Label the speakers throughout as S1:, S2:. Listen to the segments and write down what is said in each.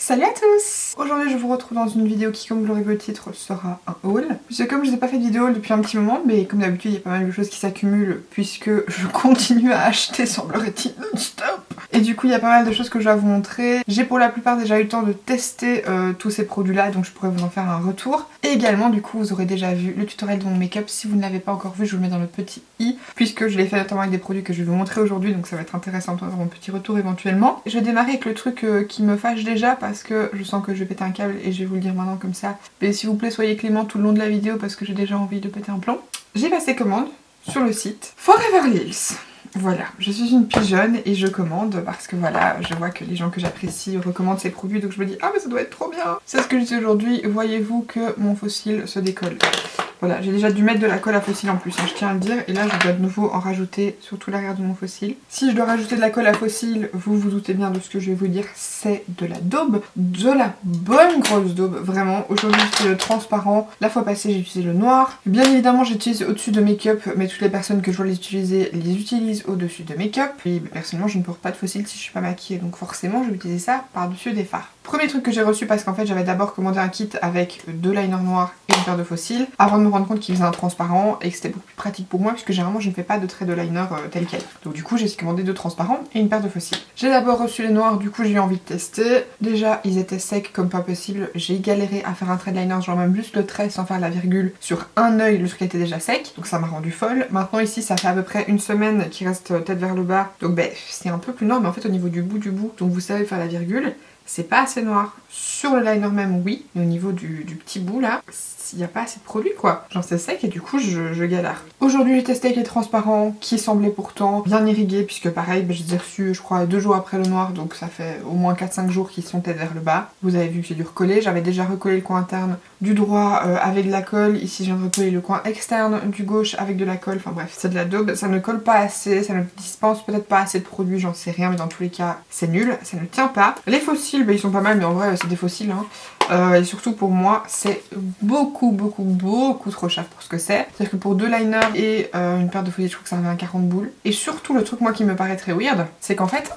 S1: Salut à tous! Aujourd'hui je vous retrouve dans une vidéo qui, comme vous l'aurez vu au titre, sera un haul. Puisque comme je n'ai pas fait de vidéo haul depuis un petit moment, mais comme d'habitude il y a pas mal de choses qui s'accumulent puisque je continue à acheter semblerait-il non-stop. Et du coup il y a pas mal de choses que je dois vous montrer. J'ai pour la plupart déjà eu le temps de tester tous ces produits là, donc je pourrais vous en faire un retour. Et également du coup vous aurez déjà vu le tutoriel de mon make-up. Si vous ne l'avez pas encore vu, je vous le mets dans le petit i, puisque je l'ai fait notamment avec des produits que je vais vous montrer aujourd'hui, donc ça va être intéressant de faire mon petit retour éventuellement. Je vais démarrer avec le truc qui me fâche déjà parce que je sens que je vais péter un câble et je vais vous le dire maintenant comme ça. Mais s'il vous plaît soyez clément tout le long de la vidéo parce que j'ai déjà envie de péter un plomb. J'ai passé commande sur le site Forever Hills. Voilà, je suis une pigeonne et je commande parce que voilà, je vois que les gens que j'apprécie recommandent ces produits, donc je me dis ah mais ça doit être trop bien. C'est ce que je dis aujourd'hui. Voyez-vous que mon fossile se décolle. Voilà, j'ai déjà dû mettre de la colle à fossile en plus, hein, je tiens à le dire, et là je dois de nouveau en rajouter sur tout l'arrière de mon fossile. Si je dois rajouter de la colle à fossile, vous vous doutez bien de ce que je vais vous dire, c'est de la daube, de la bonne grosse daube, vraiment. Aujourd'hui j'utilise le transparent, la fois passée j'ai utilisé le noir. Bien évidemment j'utilise au-dessus de make-up, mais toutes les personnes que je vois les utilisent au-dessus de make-up. Et personnellement je ne porte pas de fossile si je suis pas maquillée, donc forcément je vais utiliser ça par-dessus des fards. Premier truc que j'ai reçu parce qu'en fait j'avais d'abord commandé un kit avec 2 liners noirs et une paire de fossiles avant de me rendre compte qu'il faisait un transparent et que c'était beaucoup plus pratique pour moi puisque généralement je ne fais pas de trait de liner tel quel. Donc du coup j'ai commandé 2 transparents et une paire de fossiles. J'ai d'abord reçu les noirs, du coup j'ai eu envie de tester. Déjà ils étaient secs comme pas possible, j'ai galéré à faire un trait de liner, genre même juste le trait sans faire la virgule sur un œil, le truc était déjà sec, donc ça m'a rendu folle. Maintenant ici ça fait à peu près une semaine qu'il reste tête vers le bas, donc c'est un peu plus noir mais en fait au niveau du bout, donc vous savez faire la virgule. C'est pas assez noir. Sur le liner même, oui, mais au niveau du petit bout là, il n'y a pas assez de produit quoi. Genre c'est sec et du coup je galère. Aujourd'hui j'ai testé avec les transparents qui semblaient pourtant bien irrigués puisque pareil, je les ai reçus je crois 2 jours après le noir, donc ça fait au moins 4-5 jours qu'ils sont tête vers le bas. Vous avez vu que j'ai dû recoller, j'avais déjà recollé le coin interne du droit avec de la colle. Ici je viens de recoller le coin externe du gauche avec de la colle, enfin bref c'est de la daube. Ça ne colle pas assez, ça ne dispense peut-être pas assez de produit, j'en sais rien, mais dans tous les cas c'est nul, ça ne tient pas. Les fossiles ils sont pas mal mais en vrai c'est des fossiles hein. Et surtout pour moi c'est beaucoup trop cher pour ce que c'est. C'est-à-dire que pour 2 liners et une paire de fossiles je trouve que ça revient à 40 boules. Et surtout le truc moi qui me paraît très weird, c'est qu'en fait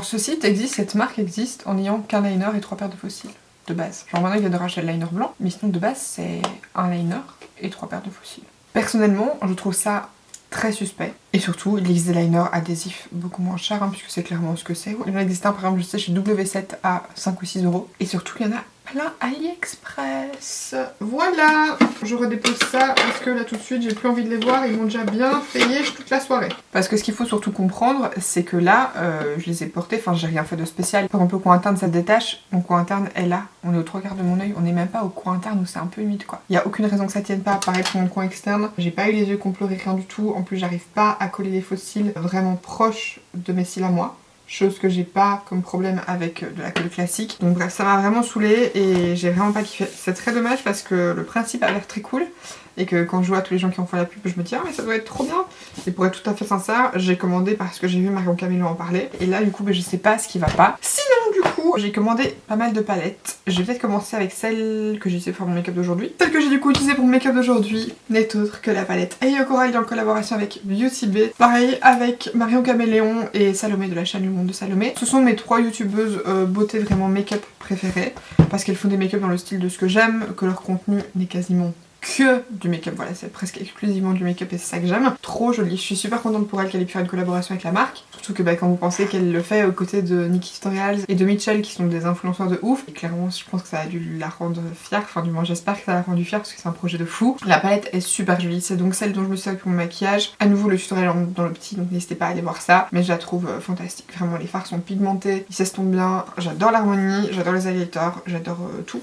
S1: ce site existe, cette marque existe en n'ayant qu'un liner et 3 paires de fossiles de base. Genre maintenant il vient de racheter le liner blanc, mais sinon de base c'est un liner et 3 paires de fossiles. Personnellement je trouve ça très suspect. Et surtout, il existe des liners adhésifs beaucoup moins chers, hein, puisque c'est clairement ce que c'est. Il y en existe un par exemple, je sais, chez W7 à 5 ou 6 euros. Et surtout, il y en a plein AliExpress. Voilà, je redépose ça parce que là tout de suite j'ai plus envie de les voir, ils m'ont déjà bien frayé toute la soirée. Parce que ce qu'il faut surtout comprendre, c'est que là, je les ai portés, enfin j'ai rien fait de spécial. Par exemple le coin interne ça se détache, mon coin interne est là, on est aux 3 quarts de mon œil, on n'est même pas au coin interne où c'est un peu humide quoi. Il n'y a aucune raison que ça tienne pas, pareil pour mon coin externe. J'ai pas eu les yeux complorés, rien du tout, en plus j'arrive pas à coller les fossiles vraiment proches de mes cils à moi. Chose que j'ai pas comme problème avec de la colle classique. Donc bref, ça m'a vraiment saoulée et j'ai vraiment pas kiffé. C'est très dommage parce que le principe a l'air très cool. Et que quand je vois tous les gens qui en font la pub, je me dis ah mais ça doit être trop bien. Et pour être tout à fait sincère, j'ai commandé parce que j'ai vu Marion Camilo en parler. Et là du coup je sais pas ce qui va pas. Sinon du coup j'ai commandé pas mal de palettes. Je vais peut-être commencer avec celle que j'ai utilisée pour mon make-up d'aujourd'hui. Celle que j'ai du coup utilisée pour mon make-up d'aujourd'hui n'est autre que la palette Ayo Corail en collaboration avec Beauty Bay. Pareil avec Marion Caméléon et Salomé de la chaîne Le Monde de Salomé. Ce sont mes 3 youtubeuses beauté vraiment make-up préférées. Parce qu'elles font des make-up dans le style de ce que j'aime, que leur contenu n'est quasiment que du make-up, voilà c'est presque exclusivement du make-up et c'est ça que j'aime. Trop joli, je suis super contente pour elle qu'elle ait pu faire une collaboration avec la marque. Surtout que quand vous pensez qu'elle le fait aux côtés de Nikki Tutorials et de Mitchell qui sont des influenceurs de ouf. Et clairement je pense que ça a dû la rendre fière, enfin du moins j'espère que ça l'a rendu fière parce que c'est un projet de fou. La palette est super jolie, c'est donc celle dont je me sers pour mon maquillage. À nouveau le tutoriel dans le petit, donc n'hésitez pas à aller voir ça. Mais je la trouve fantastique, vraiment les fards sont pigmentés, ils s'estompent bien. J'adore l'harmonie, j'adore les highlighters, j'adore tout.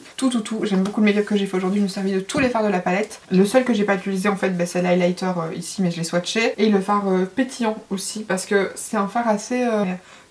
S1: J'aime beaucoup le make-up que j'ai fait aujourd'hui, je me suis servi de tous les fards de la palette. Le seul que j'ai pas utilisé en fait c'est l'highlighter ici mais je l'ai swatché. Et le fard pétillant aussi parce que c'est un fard assez...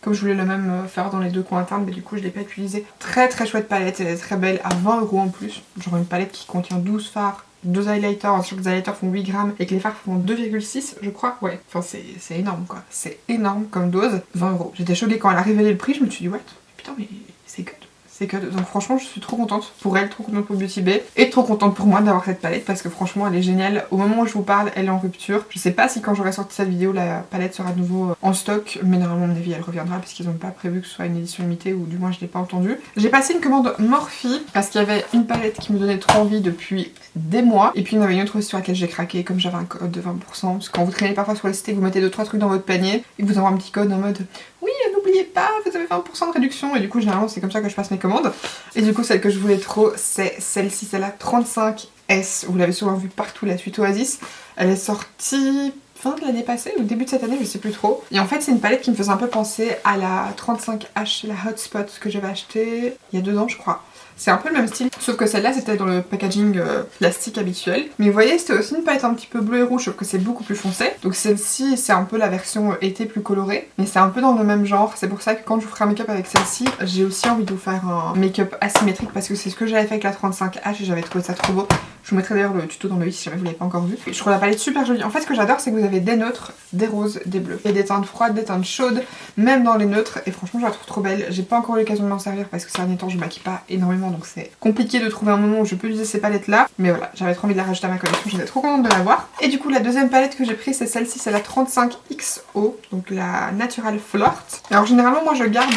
S1: Comme je voulais le même faire dans les 2 coins internes, mais du coup je l'ai pas utilisé. Très chouette palette, elle est très belle, à 20 € en plus. Genre une palette qui contient 12 fards, 2 highlighters, sachant que les highlighters font 8 grammes et que les fards font 2,6 je crois. Ouais, enfin c'est énorme quoi. C'est énorme comme dose, 20 €. J'étais choquée quand elle a révélé le prix, je me suis dit what, putain mais c'est good. ces codes. Donc franchement je suis trop contente pour elle, trop contente pour Beauty Bay et trop contente pour moi d'avoir cette palette parce que franchement elle est géniale. Au moment où je vous parle elle est en rupture. Je sais pas si quand j'aurai sorti cette vidéo la palette sera de nouveau en stock, mais normalement à mon avis elle reviendra parce qu'ils n'ont pas prévu que ce soit une édition limitée, ou du moins je l'ai pas entendu. J'ai passé une commande Morphe parce qu'il y avait une palette qui me donnait trop envie depuis des mois, et puis il y en avait une autre aussi sur laquelle j'ai craqué comme j'avais un code de 20%, parce que quand vous traînez parfois sur le site et que vous mettez 2-3 trucs dans votre panier et que vous avez un petit code en mode oui n'oubliez pas vous avez 20% de réduction, et du coup généralement c'est comme ça que je passe mes commandes. Et du coup celle que je voulais trop c'est celle-ci, c'est la 35S, vous l'avez souvent vue partout, la suite Oasis. Elle est sortie fin de l'année passée ou début de cette année, je sais plus trop. Et en fait c'est une palette qui me faisait un peu penser à la 35H, la Hotspot que j'avais achetée il y a 2 ans je crois. C'est un peu le même style, sauf que celle-là c'était dans le packaging plastique habituel. Mais vous voyez, c'était aussi une palette un petit peu bleu et rouge, sauf que c'est beaucoup plus foncé. Donc celle-ci, c'est un peu la version été plus colorée, mais c'est un peu dans le même genre. C'est pour ça que quand je vous ferai un make-up avec celle-ci, j'ai aussi envie de vous faire un make-up asymétrique, parce que c'est ce que j'avais fait avec la 35H et j'avais trouvé ça trop beau. Je vous mettrai d'ailleurs le tuto dans le i si jamais vous l'avez pas encore vu. Je trouve la palette super jolie. En fait ce que j'adore c'est que vous avez des neutres, des roses, des bleus. Et des teintes froides, des teintes chaudes, même dans les neutres. Et franchement je la trouve trop belle. J'ai pas encore eu l'occasion de m'en servir parce que ces derniers temps je maquille pas énormément, donc c'est compliqué de trouver un moment où je peux utiliser ces palettes là. Mais voilà, j'avais trop envie de la rajouter à ma collection, j'étais trop contente de l'avoir. Et du coup la deuxième palette que j'ai prise c'est celle-ci, c'est la 35XO, donc la Natural Flirt. Alors généralement moi je garde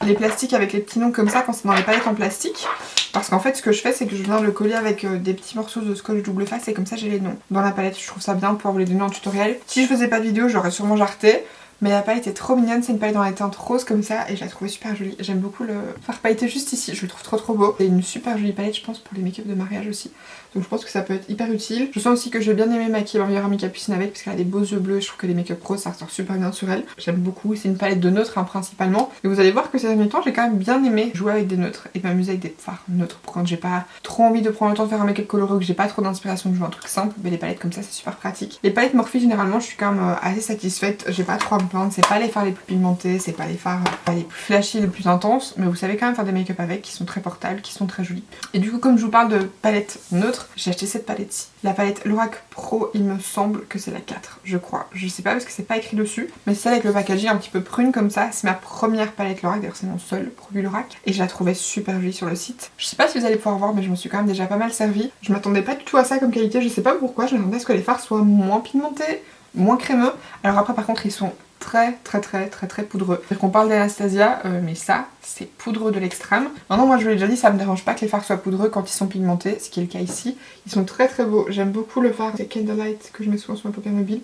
S1: les plastiques avec les petits noms comme ça quand c'est dans les palettes en plastique. Parce qu'en fait ce que je fais c'est que je viens le coller avec des petits morceaux de scotch double face et comme ça j'ai les noms dans la palette. Je trouve ça bien pour vous les donner en tutoriel. Si je faisais pas de vidéo j'aurais sûrement jarté. Mais la palette est trop mignonne, c'est une palette dans les teintes roses comme ça et je la trouvais super jolie. J'aime beaucoup le faire pailleter juste ici, je le trouve trop beau. C'est une super jolie palette je pense pour les make-up de mariage aussi. Donc je pense que ça peut être hyper utile. Je sens aussi que je vais bien aimer maquiller ma meilleure amie Capucine avec parce qu'elle a des beaux yeux bleus et je trouve que les make-up roses ça ressort super bien sur elle. J'aime beaucoup, c'est une palette de neutres hein, principalement. Et vous allez voir que ces derniers temps j'ai quand même bien aimé jouer avec des neutres et m'amuser avec des fards neutres pour quand j'ai pas trop envie de prendre le temps de faire un make-up coloré ou que j'ai pas trop d'inspiration, que je veux un truc simple. Mais les palettes comme ça c'est super pratique. Les palettes Morphe généralement je suis quand même assez satisfaite, j'ai pas trop à me plaindre, c'est pas les fards les plus pigmentés, c'est pas les fards les plus flashy, les plus intenses, mais vous savez quand même faire des make-up avec qui sont très portables, qui sont très jolis. Et du coup comme je vous parle de palettes neutres, j'ai acheté cette palette-ci. La palette Lorac Pro, il me semble que c'est la 4, je crois. Je sais pas parce que c'est pas écrit dessus, mais c'est celle avec le packaging un petit peu prune comme ça. C'est ma première palette Lorac, d'ailleurs c'est mon seul produit Lorac. Et je la trouvais super jolie sur le site. Je sais pas si vous allez pouvoir voir, mais je me suis quand même déjà pas mal servie. Je m'attendais pas du tout à ça comme qualité, je sais pas pourquoi. Je m'attendais à ce que les fards soient moins pigmentés, moins crémeux. Alors après par contre ils sont très poudreux. C'est qu'on parle d'Anastasia, mais ça c'est poudreux de l'extrême. Maintenant moi je vous l'ai déjà dit, ça me dérange pas que les fards soient poudreux quand ils sont pigmentés, ce qui est le cas ici. Ils sont très beaux, j'aime beaucoup le fard, c'est Candlelight que je mets souvent sur ma paupière mobile,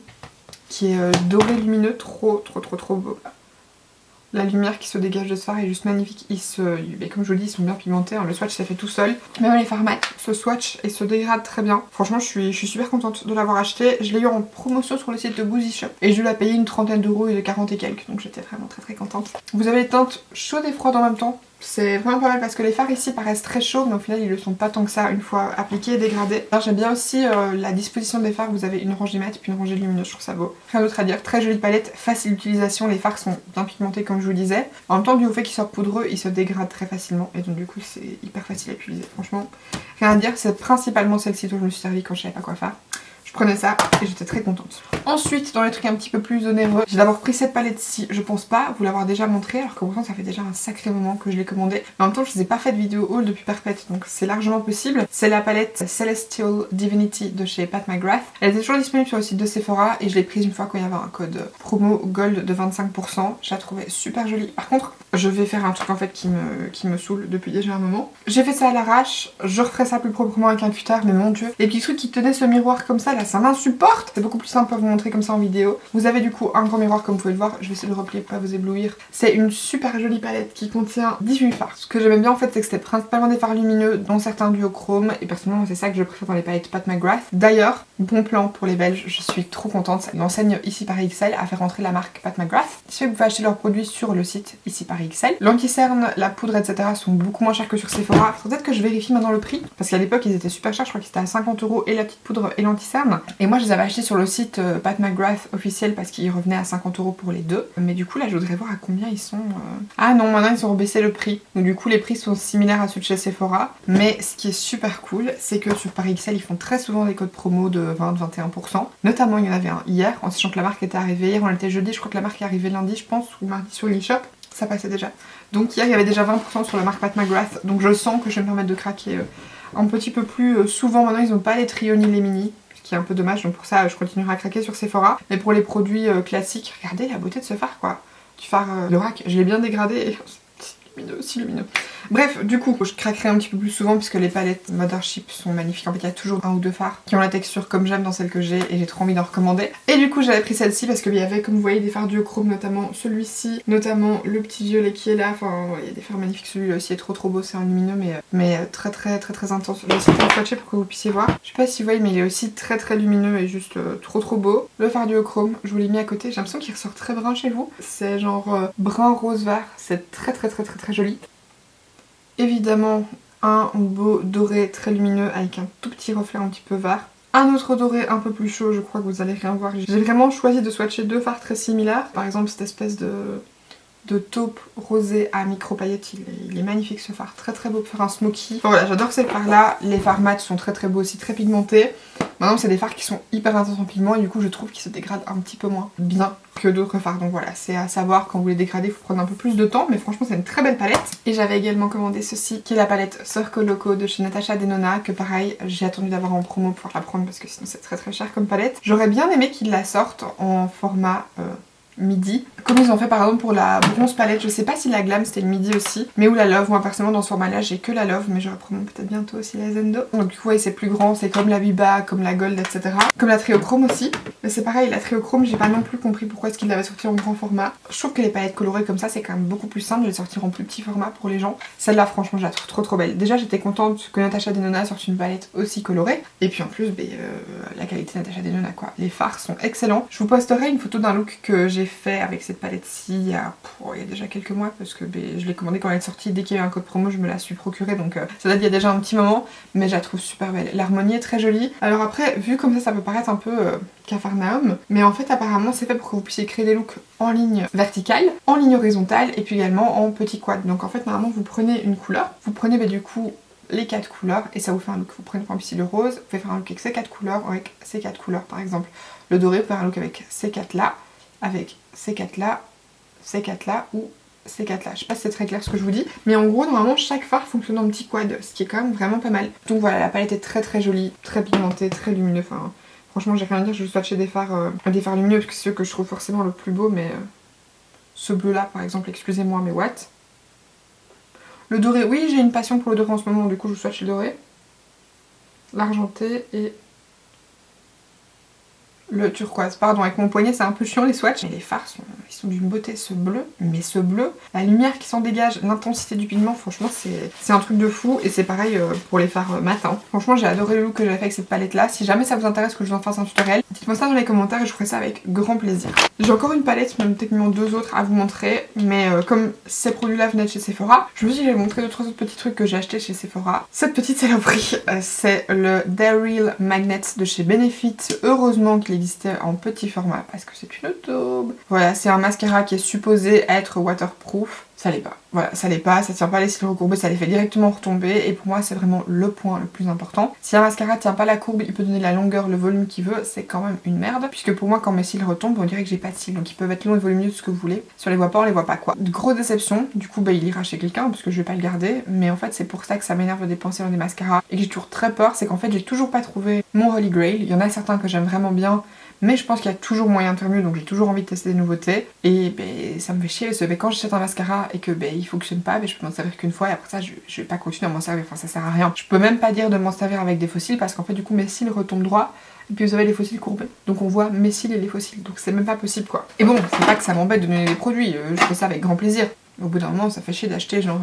S1: qui est doré lumineux, trop beau. La lumière qui se dégage de ce fard est juste magnifique. Mais comme je vous le dis, ils sont bien pigmentés. Hein. Le swatch ça fait tout seul. Même les fards mat se swatch et se dégradent très bien. Franchement, je suis super contente de l'avoir acheté. Je l'ai eu en promotion sur le site de Boozy Shop. Et je l'ai payé une trentaine d'euros et de 40 et quelques. Donc j'étais vraiment très contente. Vous avez les teintes chaudes et froides en même temps. C'est vraiment pas mal parce que les fards ici paraissent très chauds mais au final ils le sont pas tant que ça une fois appliqués et dégradés. J'aime bien aussi la disposition des fards, vous avez une rangée mat puis une rangée lumineuse, je trouve ça beau. Rien d'autre à dire, très jolie palette, facile d'utilisation, les fards sont bien pigmentés comme je vous disais. En même temps du fait qu'ils sortent poudreux, ils se dégradent très facilement et donc du coup c'est hyper facile à utiliser. Franchement rien à dire, c'est principalement celle-ci dont je me suis servie quand je savais pas quoi faire. Je prenais ça et j'étais très contente. Ensuite, dans les trucs un petit peu plus onéreux, j'ai d'abord pris cette palette-ci. Je pense pas vous l'avoir déjà montrée, alors que pourtant ça fait déjà un sacré moment que je l'ai commandée. Mais en même temps, je vous ai pas fait de vidéo haul depuis perpète, donc c'est largement possible. C'est la palette Celestial Divinity de chez Pat McGrath. Elle était toujours disponible sur le site de Sephora et je l'ai prise une fois quand il y avait un code promo gold de 25%. Je la trouvais super jolie. Par contre, je vais faire un truc en fait qui me saoule depuis déjà un moment. J'ai fait ça à l'arrache, je referai ça plus proprement avec un cutter, mais mon dieu. Les petits trucs qui tenaient ce miroir comme ça là, ça m'insupporte. C'est beaucoup plus simple à vous montrer comme ça en vidéo. Vous avez du coup un grand miroir comme vous pouvez le voir, je vais essayer de le replier pour pas vous éblouir. C'est une super jolie palette qui contient 18 fards. Ce que j'aimais bien en fait c'est que c'était principalement des fards lumineux, dont certains duochromes, et personnellement c'est ça que je préfère dans les palettes Pat McGrath. D'ailleurs, bon plan pour les Belges, je suis trop contente. L'enseigne Ici Paris XL a fait rentrer la marque Pat McGrath. Ce qui fait que vous pouvez acheter leurs produits sur le site Ici Paris XL. L'anti-cerne, la poudre, etc. sont beaucoup moins chers que sur Sephora. Faut peut-être que je vérifie maintenant le prix, parce qu'à l'époque ils étaient super chers, je crois qu'ils étaient à 50 € et la petite poudre et l'anti-cerne. Et moi je les avais achetés sur le site Pat McGrath officiel parce qu'ils revenaient à 50 € pour les deux. Mais du coup là je voudrais voir à combien ils sont. Ah non, maintenant ils ont rebaissé le prix. Donc du coup les prix sont similaires à ceux de chez Sephora. Mais ce qui est super cool, c'est que sur Paris XL ils font très souvent des codes promo de 20-21%. Notamment il y en avait un hier, en sachant que la marque était arrivée hier, on était jeudi, je crois que la marque est arrivée lundi je pense, ou mardi sur l'eShop. ça passait déjà. Donc hier il y avait déjà 20% sur la marque Pat McGrath, donc je sens que je vais me permettre de craquer un petit peu plus souvent. Maintenant ils n'ont pas les trio ni les mini, ce qui est un peu dommage, donc pour ça je continuerai à craquer sur Sephora. Mais pour les produits classiques, regardez la beauté de ce fard quoi, du fard Lorac, je l'ai bien dégradé et lumineux, si lumineux. Bref, du coup, je craquerai un petit peu plus souvent puisque les palettes Mothership sont magnifiques. En fait, il y a toujours un ou deux fards qui ont la texture comme j'aime dans celle que j'ai et j'ai trop envie d'en recommander. Et du coup, j'avais pris celle-ci parce qu'il y avait, comme vous voyez, des fards duochrome, notamment celui-ci, notamment le petit violet qui est là. Enfin, ouais, il y a des fards magnifiques. Celui-là aussi est trop beau, c'est en lumineux, mais très intense. Je vais essayer de le swatcher pour que vous puissiez voir. Je sais pas si vous voyez, mais il est aussi très lumineux et juste trop beau. Le fard duochrome, je vous l'ai mis à côté. J'ai l'impression qu'il ressort très brun chez vous. C'est genre brun rose vert. C'est très joli. Évidemment, un beau doré très lumineux avec un tout petit reflet un petit peu vert. Un autre doré un peu plus chaud, je crois que vous allez rien voir. J'ai vraiment choisi de swatcher deux fards très similaires. Par exemple, cette espèce de taupe rosé à micro paillettes, il est magnifique ce fard, très beau pour faire un smoky. Enfin, voilà, j'adore ces fards là. Les fards mat sont très beaux aussi, très pigmentés. Maintenant c'est des fards qui sont hyper intenses en pigment et du coup je trouve qu'ils se dégradent un petit peu moins bien que d'autres fards. Donc voilà, c'est à savoir, quand vous les dégradez, il faut prendre un peu plus de temps, mais franchement c'est une très belle palette. Et j'avais également commandé ceci, qui est la palette Circo Loco de chez Natasha Denona, que pareil, j'ai attendu d'avoir en promo pour la prendre parce que sinon c'est très cher comme palette. J'aurais bien aimé qu'ils la sortent en format midi, comme ils ont fait par exemple pour la bronze palette. Je sais pas si la glam c'était une midi aussi, mais ou la love. Moi personnellement dans ce format là j'ai que la love, mais j'aurais probablement peut-être bientôt aussi la Zendo. Donc du coup ouais, c'est plus grand, c'est comme la Biba, comme la Gold, etc. Comme la Triochrome aussi, mais c'est pareil, la Triochrome j'ai pas non plus compris pourquoi est-ce qu'ils l'avaient sorti en grand format. Je trouve que les palettes colorées comme ça c'est quand même beaucoup plus simple de les sortir en plus petit format pour les gens. Celle-là franchement je la trouve trop belle. Déjà j'étais contente que Natasha Denona sorte une palette aussi colorée, et puis en plus la qualité de Natasha Denona quoi. Les fards sont excellents. Je vous posterai une photo d'un look que j'ai fait avec cette palette-ci il y a déjà quelques mois, parce que je l'ai commandée quand elle est sortie. Dès qu'il y a eu un code promo je me la suis procurée, donc ça date il y a déjà un petit moment, mais je la trouve super belle. L'harmonie est très jolie. Alors après, vu comme ça peut paraître un peu Capharnaüm, mais en fait apparemment c'est fait pour que vous puissiez créer des looks en ligne verticale, en ligne horizontale et puis également en petit quad. Donc en fait normalement vous prenez une couleur, vous prenez du coup les 4 couleurs et ça vous fait un look. Vous prenez par exemple ici le rose, vous pouvez faire un look avec ces 4 couleurs, avec ces 4 couleurs par exemple. Le doré, vous pouvez faire un look avec ces 4 là, avec ces 4 là, ces 4 là ou ces 4 là. Je sais pas si c'est très clair ce que je vous dis, mais en gros normalement chaque fard fonctionne en petit quad, ce qui est quand même vraiment pas mal. Donc voilà, la palette est très jolie, très pigmentée, très lumineux. Enfin franchement j'ai rien à dire, je vais swatcher des fards lumineux parce que c'est ceux que je trouve forcément le plus beau, mais ce bleu là par exemple, excusez-moi mais what. Le doré, oui j'ai une passion pour le doré en ce moment, du coup je swatch le doré. L'argenté et le turquoise. Pardon, avec mon poignet c'est un peu chiant les swatchs, mais les fards ils sont d'une beauté. Ce bleu, mais ce bleu, la lumière qui s'en dégage, l'intensité du pigment, franchement c'est un truc de fou. Et c'est pareil pour les fards mat. Franchement j'ai adoré le look que j'avais fait avec cette palette là. Si jamais ça vous intéresse que je vous en fasse un tutoriel, dites-moi ça dans les commentaires et je ferai ça avec grand plaisir. J'ai encore une palette, même techniquement deux autres à vous montrer, mais comme ces produits là venaient de chez Sephora, je me suis dit que j'allais vous montrer 2-3 autres petits trucs que j'ai acheté chez Sephora. Cette petite saloperie, c'est le Daryl Magnet de chez Benefit. Heureusement qu'il existait en petit format parce que c'est une daube. Voilà, c'est un mascara qui est supposé être waterproof. Ça l'est pas. Voilà, ça l'est pas, ça tient pas les cils recourbés, ça les fait directement retomber et pour moi c'est vraiment le point le plus important. Si un mascara tient pas la courbe, il peut donner la longueur, le volume qu'il veut, c'est quand même une merde, puisque pour moi quand mes cils retombent, on dirait que j'ai pas de cils, donc ils peuvent être longs et volumineux, tout ce que vous voulez. Si on les voit pas, on les voit pas quoi. De grosse déception, du coup il ira chez quelqu'un parce que je vais pas le garder, mais en fait c'est pour ça que ça m'énerve de dépenser dans des mascaras et que j'ai toujours très peur, c'est qu'en fait j'ai toujours pas trouvé mon Holy Grail. Il y en a certains que j'aime vraiment bien, mais je pense qu'il y a toujours moyen de faire mieux, donc j'ai toujours envie de tester des nouveautés. Et ça me fait chier parce que quand j'achète un mascara et que il fonctionne pas, je peux m'en servir qu'une fois et après ça je vais pas continuer à m'en servir, enfin ça sert à rien. Je peux même pas dire de m'en servir avec des faux cils parce qu'en fait du coup mes cils retombent droit et puis vous avez les faux cils courbés. Donc on voit mes cils et les faux cils, donc c'est même pas possible quoi. Et bon, c'est pas que ça m'embête de donner des produits, je fais ça avec grand plaisir. Au bout d'un moment ça fait chier d'acheter genre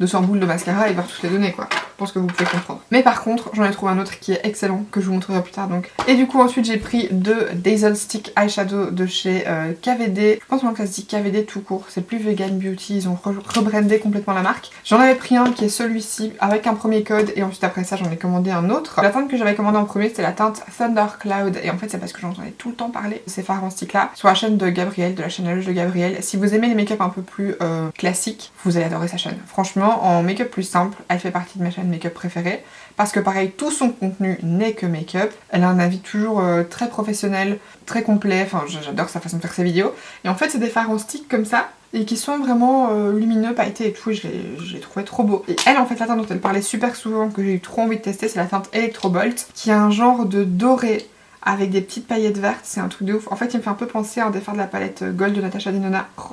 S1: 200 boules de mascara et de voir toutes les données quoi. Je pense que vous pouvez comprendre. Mais par contre j'en ai trouvé un autre qui est excellent que je vous montrerai plus tard donc. Et du coup ensuite j'ai pris deux Dazzle Stick Eyeshadow de chez KVD. Je pense que ça se dit KVD tout court, c'est plus Vegan Beauty, ils ont rebrandé complètement la marque. J'en avais pris un qui est celui-ci avec un premier code et ensuite après ça j'en ai commandé un autre. La teinte que j'avais commandée en premier c'était la teinte Thunder Cloud et en fait c'est parce que j'en entendais tout le temps parler de ces fards en stick là sur la chaîne de Gabriel, de la chaîne à luge de Gabriel. Si vous aimez les make-up un peu plus classiques, vous allez adorer sa chaîne. Franchement en make-up plus simple, elle fait partie de ma chaîne make-up préférée parce que pareil tout son contenu n'est que make-up. Elle a un avis toujours très professionnel, très complet, enfin j'adore sa façon de faire ses vidéos et en fait c'est des fards en stick comme ça et qui sont vraiment lumineux, pailletés et tout, et je les trouvais trop beaux. Et elle en fait la teinte dont elle parlait super souvent, que j'ai eu trop envie de tester, c'est la teinte Electrobolt, qui a un genre de doré avec des petites paillettes vertes, c'est un truc de ouf. En fait il me fait un peu penser à un défaire de la palette Gold de Natasha Denona. Oh,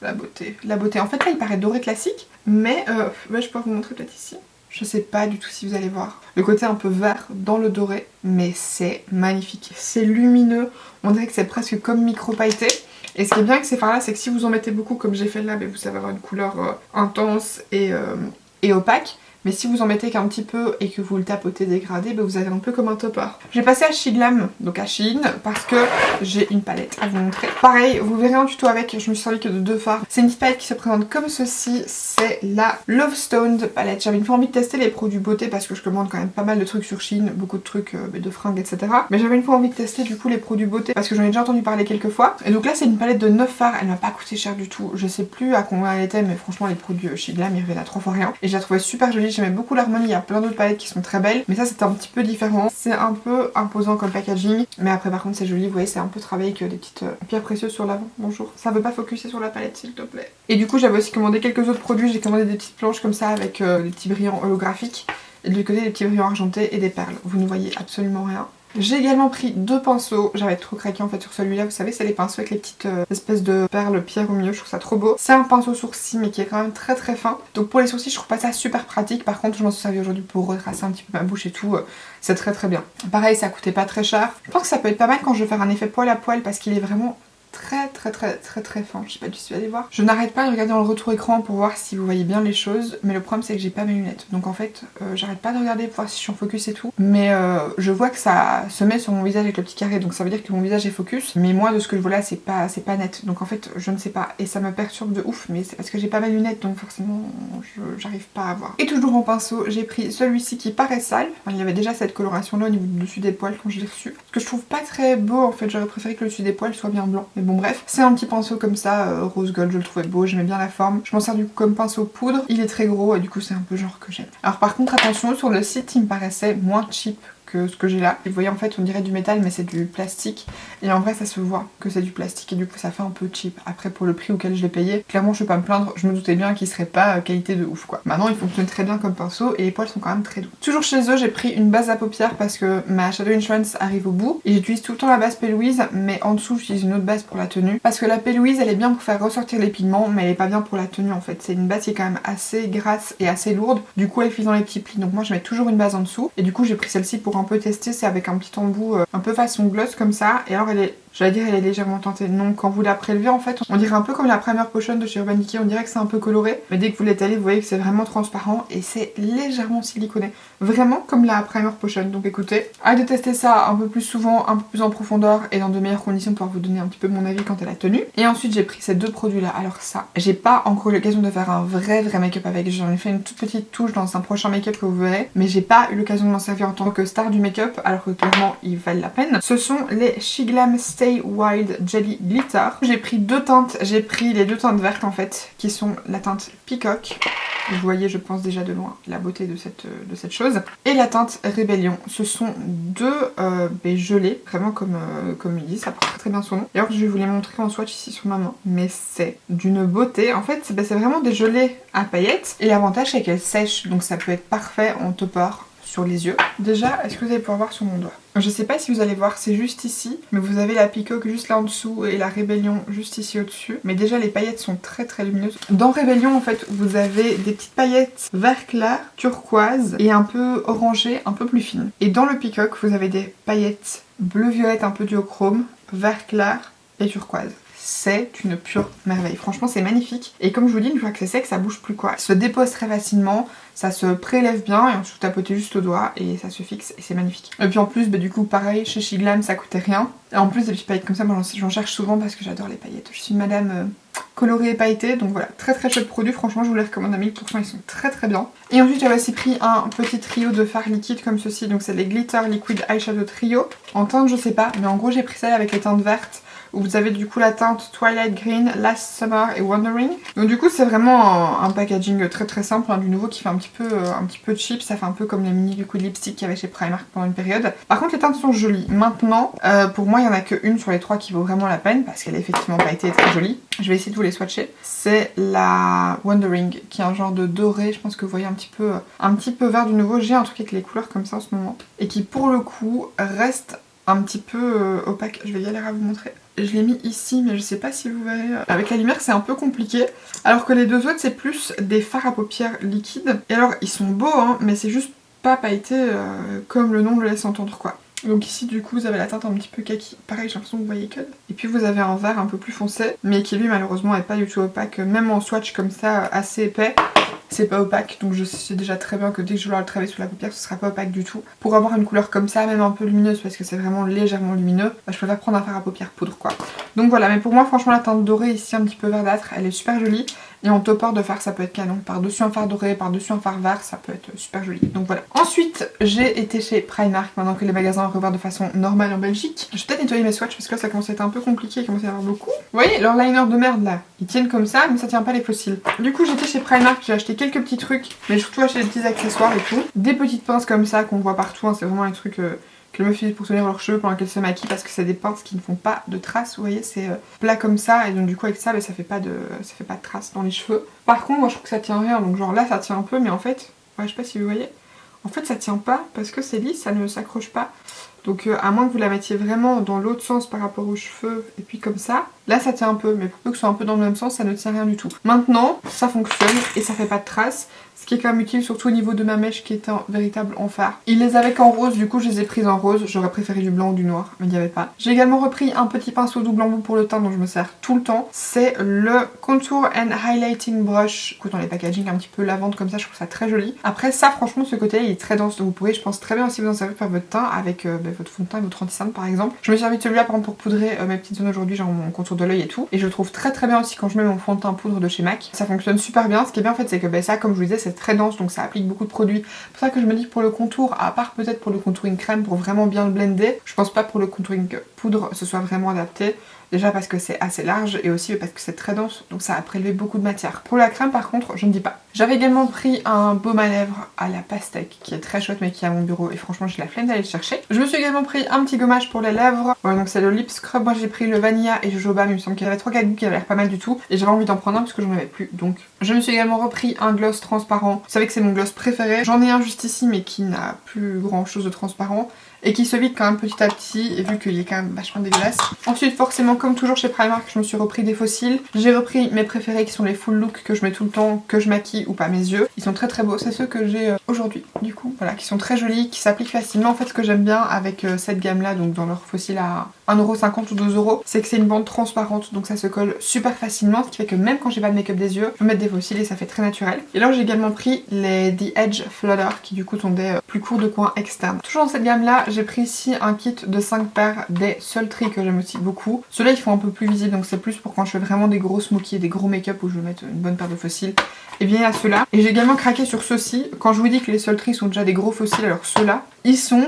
S1: la beauté, la beauté. En fait là il paraît doré classique, mais ouais, je peux vous montrer peut-être ici. Je sais pas du tout si vous allez voir. Le côté un peu vert dans le doré, mais c'est magnifique. C'est lumineux, on dirait que c'est presque comme micro pailleté. Et ce qui est bien avec ces fards là, c'est que si vous en mettez beaucoup comme j'ai fait là, vous savez avoir une couleur intense et opaque. Mais si vous en mettez qu'un petit peu et que vous le tapotez dégradé, vous avez un peu comme un topper. J'ai passé à Shiglam, donc à Shein, parce que j'ai une palette à vous montrer. Pareil, vous verrez un tuto avec, je me suis servi que de 2 fards. C'est une petite palette qui se présente comme ceci, c'est la Love Stoned palette. J'avais une fois envie de tester les produits beauté parce que je commande quand même pas mal de trucs sur Shein, beaucoup de trucs de fringues, etc. Mais j'avais une fois envie de tester du coup les produits beauté parce que j'en ai déjà entendu parler quelques fois. Et donc là c'est une palette de 9 fards, elle m'a pas coûté cher du tout. Je sais plus à combien elle était, mais franchement les produits Shiglam ils reviennent à 3 fois rien. Et je la trouvais super jolie. J'aimais beaucoup l'harmonie, il y a plein d'autres palettes qui sont très belles, mais ça c'était un petit peu différent. C'est un peu imposant comme packaging, mais après par contre c'est joli, vous voyez c'est un peu travaillé avec des petites pierres précieuses sur l'avant. Bonjour, ça veut pas focuser sur la palette s'il te plaît. Et du coup j'avais aussi commandé quelques autres produits, j'ai commandé des petites planches comme ça avec des petits brillants holographiques, et de l'autre côté des petits brillants argentés et des perles. Vous ne voyez absolument rien. J'ai également pris 2 pinceaux, j'avais trop craqué en fait sur celui-là, vous savez c'est les pinceaux avec les petites espèces de perles pierre au milieu, je trouve ça trop beau. C'est un pinceau sourcil mais qui est quand même très très fin, donc pour les sourcils je trouve pas ça super pratique, par contre je m'en suis servi aujourd'hui pour retracer un petit peu ma bouche et tout, c'est très très bien. Pareil ça coûtait pas très cher, je pense que ça peut être pas mal quand je veux faire un effet poil à poil parce qu'il est vraiment très fin, je sais pas du tout si vous allez voir. Je n'arrête pas de regarder dans le retour écran pour voir si vous voyez bien les choses, mais le problème c'est que j'ai pas mes lunettes, donc en fait j'arrête pas de regarder pour voir si je suis en focus et tout, mais je vois que ça se met sur mon visage avec le petit carré, donc ça veut dire que mon visage est focus, mais moi de ce que je vois là c'est pas net, donc en fait je ne sais pas, et ça me perturbe de ouf, mais c'est parce que j'ai pas mes lunettes, donc forcément j'arrive pas à voir. Et toujours en pinceau, j'ai pris celui-ci qui paraît sale, enfin, il y avait déjà cette coloration là au niveau du dessus des poils quand je l'ai reçu, ce que je trouve pas très beau en fait, j'aurais préféré que le dessus des poils soit bien blanc. Mais bon bref, c'est un petit pinceau comme ça, rose gold, je le trouvais beau, j'aimais bien la forme. Je m'en sers du coup comme pinceau poudre, il est très gros et du coup c'est un peu genre que j'aime. Alors par contre attention, sur le site il me paraissait moins cheap que ce que j'ai là. Et vous voyez en fait on dirait du métal mais c'est du plastique. Et en vrai ça se voit que c'est du plastique et du coup ça fait un peu cheap. Après pour le prix auquel je l'ai payé, clairement je vais pas me plaindre, je me doutais bien qu'il serait pas qualité de ouf quoi. Maintenant il fonctionne très bien comme pinceau et les poils sont quand même très doux. Toujours chez eux j'ai pris une base à paupières parce que ma Shadow Insurance arrive au bout. Et j'utilise tout le temps la base P. Louise mais en dessous j'utilise une autre base pour la tenue. Parce que la P. Louise elle est bien pour faire ressortir les pigments mais elle est pas bien pour la tenue en fait. C'est une base qui est quand même assez grasse et assez lourde. Du coup elle file dans les petits plis donc moi je mets toujours une base en dessous. Et du coup j'ai pris celle-ci pour un peu tester, c'est avec un petit embout un peu façon gloss comme ça, et alors elle est, j'allais dire elle est légèrement teintée, non, quand vous la prélevez en fait on dirait un peu comme la Primer Potion de chez Urban Decay, on dirait que c'est un peu coloré, mais dès que vous l'étalez vous voyez que c'est vraiment transparent et c'est légèrement siliconé, vraiment comme la Primer Potion. Donc écoutez, hâte de tester ça un peu plus souvent, un peu plus en profondeur et dans de meilleures conditions pour vous donner un petit peu mon avis quant à la tenue. Et ensuite j'ai pris ces 2 produits là, alors ça, j'ai pas encore eu l'occasion de faire un vrai make-up avec, j'en ai fait une toute petite touche dans un prochain make-up que vous verrez, mais j'ai pas eu l'occasion de m'en servir en tant que star du make-up alors que clairement ils valent la peine. Ce sont les Shiglam Stay Wild Jelly Glitter. J'ai pris 2 teintes, j'ai pris les 2 teintes vertes en fait, qui sont la teinte Peacock. Vous voyez je pense déjà de loin la beauté de cette chose. Et la teinte Rébellion. Ce sont 2 gelés, vraiment comme il dit, ça porte très bien son nom. Et alors je vais vous les montrer en swatch ici sur ma main. Mais c'est d'une beauté. En fait c'est vraiment des gelées à paillettes. Et l'avantage c'est qu'elles sèchent, donc ça peut être parfait en topper sur les yeux. Déjà, est-ce que vous allez pouvoir voir sur mon doigt? Je sais pas si vous allez voir, c'est juste ici, mais vous avez la Peacock juste là en dessous et la Rébellion juste ici au-dessus. Mais déjà les paillettes sont très lumineuses. Dans Rébellion en fait vous avez des petites paillettes vert clair, turquoise et un peu orangé, un peu plus fines. Et dans le Peacock vous avez des paillettes bleu-violette un peu duochrome, vert clair et turquoise. C'est une pure merveille, franchement c'est magnifique. Et comme je vous dis, une fois que c'est sec ça bouge plus quoi. Ça se dépose très facilement, ça se prélève bien et ensuite vous tapotez juste au doigt et ça se fixe et c'est magnifique. Et puis en plus du coup pareil chez Shiglam ça coûtait rien. Et en plus des petites paillettes comme ça, moi j'en cherche souvent parce que j'adore les paillettes. Je suis une madame colorée et pailletée, donc voilà, très chouette produit, franchement je vous les recommande à 1000%, ils sont très bien. Et ensuite j'avais aussi pris un petit trio de fards liquides comme ceci, donc c'est les Glitter Liquid Eyeshadow Trio. En teinte je sais pas, mais en gros j'ai pris celle avec les teintes vertes, où vous avez du coup la teinte Twilight Green, Last Summer et Wandering. Donc du coup c'est vraiment un packaging très très simple, hein, du nouveau qui fait un petit peu cheap, ça fait un peu comme les mini liquid lipstick qu'il y avait chez Primark pendant une période. Par contre les teintes sont jolies. Maintenant, pour moi il n'y en a qu'une sur les 3 qui vaut vraiment la peine parce qu'elle a effectivement pas été très jolie. Je vais essayer de vous les swatcher. C'est la Wandering qui est un genre de doré, je pense que vous voyez un petit peu vert du nouveau. J'ai un truc avec les couleurs comme ça en ce moment et qui pour le coup reste un petit peu opaque. Je vais galérer à vous montrer. Je l'ai mis ici mais je sais pas si vous verrez. Avec la lumière c'est un peu compliqué. Alors que les deux autres c'est plus des fards à paupières liquides. Et alors ils sont beaux hein, mais c'est juste pas pailleté comme le nom le laisse entendre quoi. Donc ici du coup vous avez la teinte un petit peu kaki, pareil j'ai l'impression que vous voyez que. Et puis vous avez un vert un peu plus foncé, mais qui lui malheureusement est pas du tout opaque, même en swatch comme ça assez épais. C'est pas opaque, donc je sais déjà très bien que dès que je vais le travailler sous la paupière ce sera pas opaque du tout. Pour avoir une couleur comme ça, même un peu lumineuse parce que c'est vraiment légèrement lumineux, bah, je préfère prendre un fard à paupières poudre quoi. Donc voilà, mais pour moi franchement la teinte dorée ici un petit peu verdâtre, elle est super jolie. Et en topper de fard ça peut être canon, par-dessus un fard doré, par-dessus un fard vert, ça peut être super joli. Donc voilà. Ensuite j'ai été chez Primark maintenant que les magasins ont rouvert de façon normale en Belgique. Je vais peut-être nettoyer mes swatchs parce que là ça commence à être un peu compliqué, il commence à y avoir beaucoup. Vous voyez leur liner de merde là, ils tiennent comme ça mais ça tient pas les fossiles. Du coup j'étais chez Primark, j'ai acheté quelques petits trucs, mais surtout acheté des petits accessoires et tout. Des petites pinces comme ça qu'on voit partout, hein, c'est vraiment un truc que les meufs utilisent pour tenir leurs cheveux pendant qu'elles se maquillent parce que c'est des pinces qui ne font pas de traces, vous voyez c'est plat comme ça et donc du coup avec ça bah, ça fait pas de traces dans les cheveux. Par contre moi je trouve que ça tient rien, donc genre là ça tient un peu mais en fait, ouais, je sais pas si vous voyez, en fait ça tient pas parce que c'est lisse, ça ne s'accroche pas. Donc à moins que vous la mettiez vraiment dans l'autre sens par rapport aux cheveux et puis comme ça, là ça tient un peu, mais pour peu que ce soit un peu dans le même sens ça ne tient rien du tout. Maintenant ça fonctionne et ça fait pas de traces. Ce qui est quand même utile surtout au niveau de ma mèche qui est un véritable enfer. Ils les avaient qu'en rose, du coup je les ai prises en rose. J'aurais préféré du blanc ou du noir, mais il n'y avait pas. J'ai également repris un petit pinceau double embout pour le teint dont je me sers tout le temps. C'est le Contour and Highlighting Brush. Écoute, dans les packaging un petit peu lavande comme ça, je trouve ça très joli. Après ça franchement ce côté il est très dense, donc vous pourrez je pense très bien aussi vous en servir pour votre teint avec votre fond de teint et votre anti-cerne par exemple. Je me suis servi de celui-là par exemple pour poudrer mes petites zones aujourd'hui, genre mon contour de l'œil et tout. Et je le trouve très très bien aussi quand je mets mon fond de teint poudre de chez MAC. Ça fonctionne super bien. Ce qui est bien en fait c'est que ça comme je vous disais c'est très dense donc ça applique beaucoup de produits. C'est pour ça que je me dis que pour le contour, à part peut-être pour le contouring crème pour vraiment bien le blender, je pense pas pour le contouring poudre ce soit vraiment adapté. Déjà parce que c'est assez large et aussi parce que c'est très dense, donc ça a prélevé beaucoup de matière. Pour la crème par contre, je ne dis pas. J'avais également pris un baume à lèvres à la pastèque qui est très chouette mais qui est à mon bureau et franchement j'ai la flemme d'aller le chercher. Je me suis également pris un petit gommage pour les lèvres. Voilà, donc c'est le lip scrub. Moi j'ai pris le vanilla et jojoba, mais il me semble qu'il y avait 3-4 goûts qui avaient l'air pas mal du tout et j'avais envie d'en prendre un parce que j'en avais plus. Donc je me suis également repris un gloss transparent. Vous savez que c'est mon gloss préféré. J'en ai un juste ici mais qui n'a plus grand chose de transparent et qui se vide quand même petit à petit et vu qu'il est quand même vachement dégueulasse. Ensuite forcément comme toujours chez Primark je me suis repris des fossiles. J'ai repris mes préférés qui sont les full look que je mets tout le temps, que je maquille ou pas mes yeux. Ils sont très très beaux, c'est ceux que j'ai aujourd'hui du coup. Voilà, qui sont très jolis, qui s'appliquent facilement. En fait ce que j'aime bien avec cette gamme là, donc dans leurs fossiles à 1,50€ ou 2€, c'est que c'est une bande transparente donc ça se colle super facilement, ce qui fait que même quand j'ai pas de make-up des yeux, je peux mettre des fossiles et ça fait très naturel. Et là j'ai également pris les The Edge Flutter qui du coup sont des plus courts de coin externes. Toujours dans cette gamme là, j'ai pris ici un kit de 5 paires des Sultry que j'aime aussi beaucoup. Ceux-là ils font un peu plus visibles donc c'est plus pour quand je fais vraiment des gros smoky et des gros make-up où je veux mettre une bonne paire de fossiles. Et bien il y a ceux-là. Et j'ai également craqué sur ceux-ci. Quand je vous dis que les Sultry sont déjà des gros fossiles, alors ceux-là, ils sont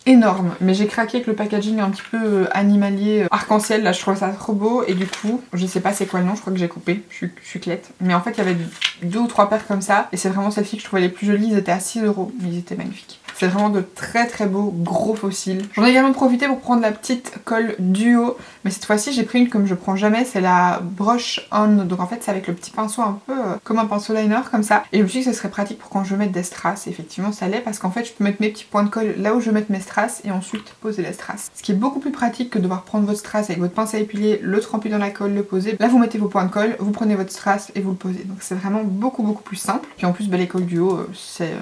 S1: énorme, mais j'ai craqué avec le packaging un petit peu animalier arc-en-ciel, là je trouve ça trop beau et du coup je sais pas c'est quoi le nom, je crois que j'ai coupé, je suis clette, mais en fait il y avait 2 ou 3 paires comme ça et c'est vraiment celles-ci que je trouvais les plus jolies, ils étaient à 6€, mais ils étaient magnifiques. C'est vraiment de très très beaux gros fossiles. J'en ai également profité pour prendre la petite colle duo, mais cette fois-ci j'ai pris une comme je prends jamais, c'est la Brush On, donc en fait c'est avec le petit pinceau un peu comme un pinceau liner comme ça, et je me suis dit que ce serait pratique pour quand je veux mettre des strass, et effectivement ça l'est parce qu'en fait je peux mettre mes petits points de colle là où je veux mettre mes strass et ensuite poser les strass. Ce qui est beaucoup plus pratique que de devoir prendre votre strass avec votre pince à épiler, le tremper dans la colle, le poser. Là vous mettez vos points de colle, vous prenez votre strass et vous le posez, donc c'est vraiment beaucoup plus simple. Puis en plus les colles duo c'est